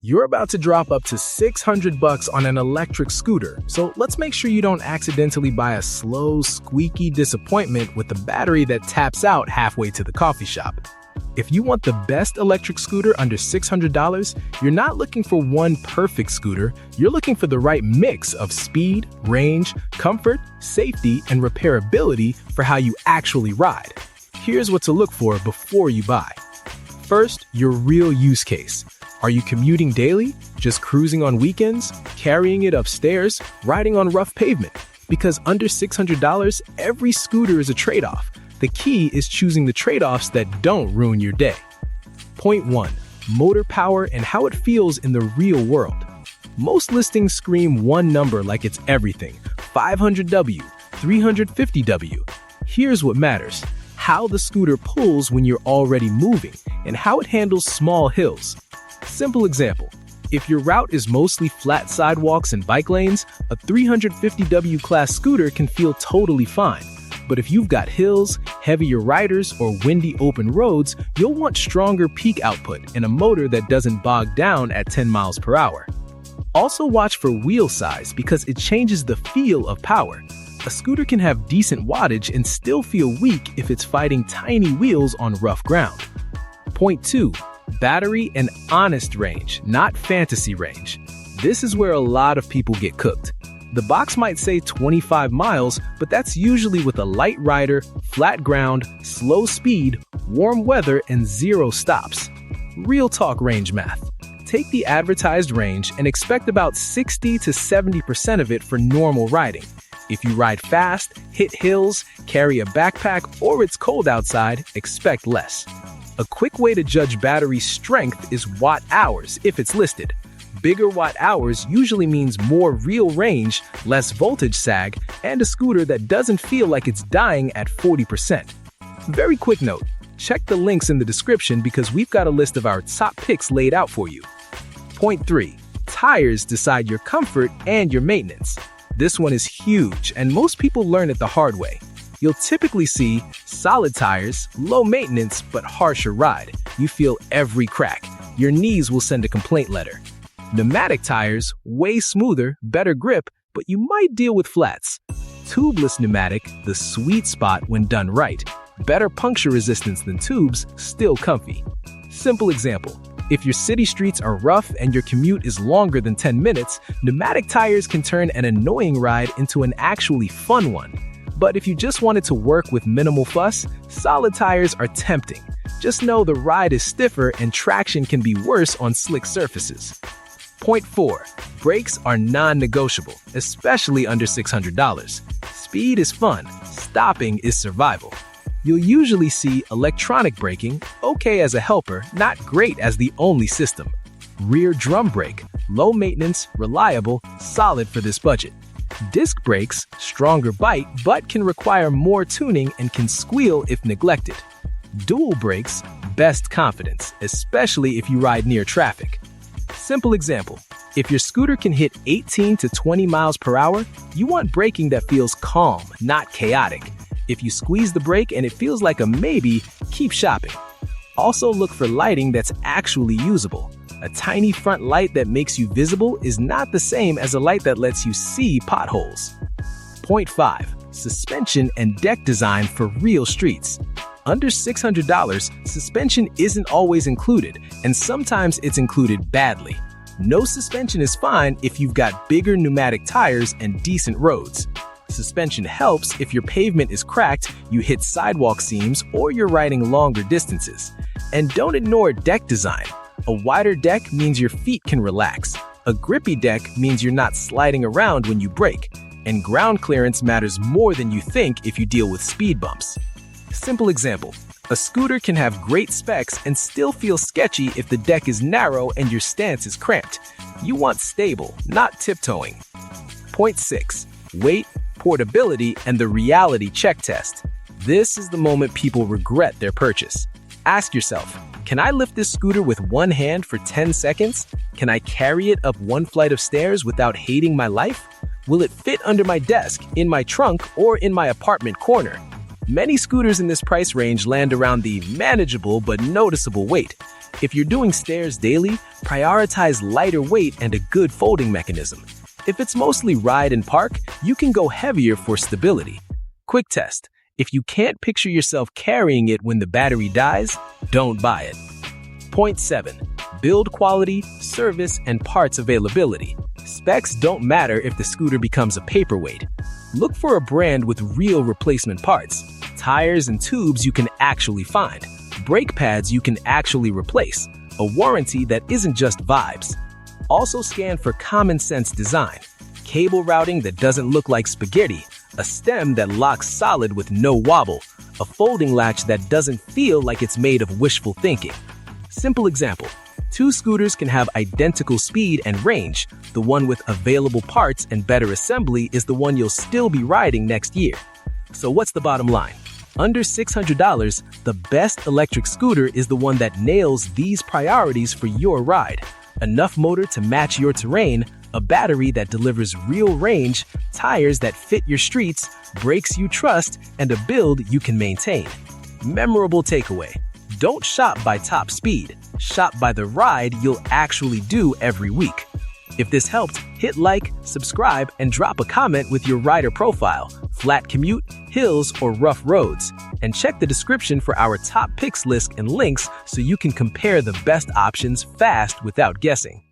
You're about to drop up to $600 on an electric scooter, so let's make sure you don't accidentally buy a slow, squeaky disappointment with a battery that taps out halfway to the coffee shop. If you want the best electric scooter under $600, you're not looking for one perfect scooter, you're looking for the right mix of speed, range, comfort, safety, and repairability for how you actually ride. Here's what to look for before you buy. First, your real use case. Are you commuting daily, just cruising on weekends, carrying it upstairs, riding on rough pavement? Because under $600, every scooter is a trade-off. The key is choosing the trade-offs that don't ruin your day. Point 1. Motor power and how it feels in the real world. Most listings scream one number like it's everything: 500W, 350W. Here's what matters: how the scooter pulls when you're already moving, and how it handles small hills. Simple example: if your route is mostly flat sidewalks and bike lanes, a 350W class scooter can feel totally fine. But if you've got hills, heavier riders, or windy open roads, you'll want stronger peak output and a motor that doesn't bog down at 10 miles per hour. Also watch for wheel size because it changes the feel of power. A scooter can have decent wattage and still feel weak if it's fighting tiny wheels on rough ground. Point 2. Battery and honest range, not fantasy range. This is where a lot of people get cooked. The box might say 25 miles, but that's usually with a light rider, flat ground, slow speed, warm weather, and 0 stops. Real talk range math. Take the advertised range and expect about 60 to 70% of it for normal riding. If you ride fast, hit hills, carry a backpack, or it's cold outside, expect less. A quick way to judge battery strength is watt hours if it's listed. Bigger watt hours usually means more real range, less voltage sag, and a scooter that doesn't feel like it's dying at 40%. Very quick note, check the links in the description because we've got a list of our top picks laid out for you. Point 3. Tires decide your comfort and your maintenance. This one is huge, and most people learn it the hard way. You'll typically see solid tires, low maintenance, but harsher ride. You feel every crack. Your knees will send a complaint letter. Pneumatic tires, way smoother, better grip, but you might deal with flats. Tubeless pneumatic, the sweet spot when done right. Better puncture resistance than tubes, still comfy. Simple example: if your city streets are rough and your commute is longer than 10 minutes, pneumatic tires can turn an annoying ride into an actually fun one. But if you just want it to work with minimal fuss, solid tires are tempting. Just know the ride is stiffer and traction can be worse on slick surfaces. Point 4. Brakes are non-negotiable, especially under $600. Speed is fun, stopping is survival. You'll usually see electronic braking, okay as a helper, not great as the only system. Rear drum brake, low maintenance, reliable, solid for this budget. Disc brakes, stronger bite, but can require more tuning and can squeal if neglected. Dual brakes, best confidence, especially if you ride near traffic. Simple example: if your scooter can hit 18 to 20 miles per hour, you want braking that feels calm, not chaotic. If you squeeze the brake and it feels like a maybe, keep shopping. Also look for lighting that's actually usable. A tiny front light that makes you visible is not the same as a light that lets you see potholes. Point 5. Suspension and deck design for real streets. Under $600, suspension isn't always included, and sometimes it's included badly. No suspension is fine if you've got bigger pneumatic tires and decent roads. Suspension helps if your pavement is cracked, you hit sidewalk seams, or you're riding longer distances. And don't ignore deck design. A wider deck means your feet can relax. A grippy deck means you're not sliding around when you brake. And ground clearance matters more than you think if you deal with speed bumps. Simple example: a scooter can have great specs and still feel sketchy if the deck is narrow and your stance is cramped. You want stable, not tiptoeing. Point 6. Weight, portability, and the reality check test. This is the moment people regret their purchase. Ask yourself, can I lift this scooter with one hand for 10 seconds? Can I carry it up one flight of stairs without hating my life? Will it fit under my desk, in my trunk, or in my apartment corner? Many scooters in this price range land around the manageable but noticeable weight. If you're doing stairs daily, prioritize lighter weight and a good folding mechanism. If it's mostly ride and park, you can go heavier for stability. Quick test. If you can't picture yourself carrying it when the battery dies, don't buy it. Point 7. Build quality, service, and parts availability. Specs don't matter if the scooter becomes a paperweight. Look for a brand with real replacement parts, tires and tubes you can actually find, brake pads you can actually replace, a warranty that isn't just vibes. Also scan for common sense design, cable routing that doesn't look like spaghetti, a stem that locks solid with no wobble, a folding latch that doesn't feel like it's made of wishful thinking. Simple example. 2 scooters can have identical speed and range. The one with available parts and better assembly is the one you'll still be riding next year. So what's the bottom line? Under $600, the best electric scooter is the one that nails these priorities for your ride. Enough motor to match your terrain, a battery that delivers real range, tires that fit your streets, brakes you trust, and a build you can maintain. Memorable takeaway. Don't shop by top speed. Shop by the ride you'll actually do every week. If this helped, hit like, subscribe, and drop a comment with your rider profile, flat commute, hills, or rough roads. And check the description for our top picks list and links so you can compare the best options fast without guessing.